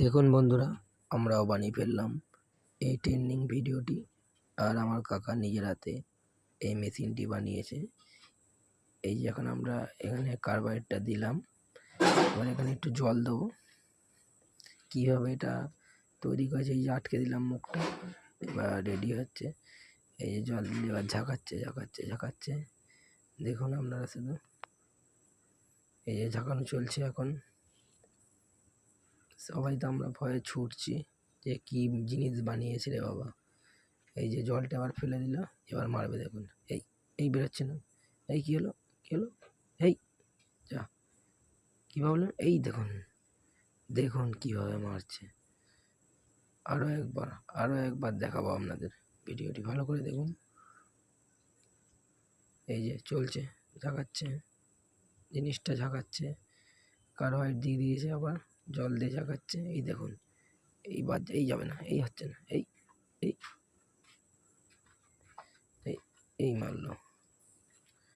দেখুন বন্ধুরা, আমরাও বানিয়ে ফেললাম এই ট্রেন্ডিং ভিডিওটি। আর আমার কাকা নিজের হাতে এই মেশিনটি বানিয়েছে। এই যে এখন আমরা এখানে কার্বাইডটা দিলাম, এবার এখানে একটু জল দেবো। কীভাবে এটা তৈরি করেছে, এই যে আটকে দিলাম মুখটা, এবার রেডি হচ্ছে। এই যে জল দিলে এবার ঝাঁকাচ্ছে। দেখুন আপনারা শুধু, এই যে ঝাঁকানো চলছে এখন। সবাই তো আমরা ভয়ে ছুটছি যে কী জিনিস বানিয়েছে রে বাবা। এই যে জলটা আবার ফেলে দিল, এবার মারবে। দেখুন এই বেরোচ্ছে না। এই কী হলো, এই যা, কী ভাবলেন? এই দেখুন কীভাবে মারছে। আরও একবার দেখাবো আপনাদের, ভিডিওটি ভালো করে দেখুন। এই যে চলছে, জিনিসটা ঝাঁকাচ্ছে, কার্বাইড দিয়ে দিয়েছে, আবার জল দিয়ে ঝাঁকাচ্ছে। এই দেখুন, এই যাবে না, এই হচ্ছে না, এই মারলো।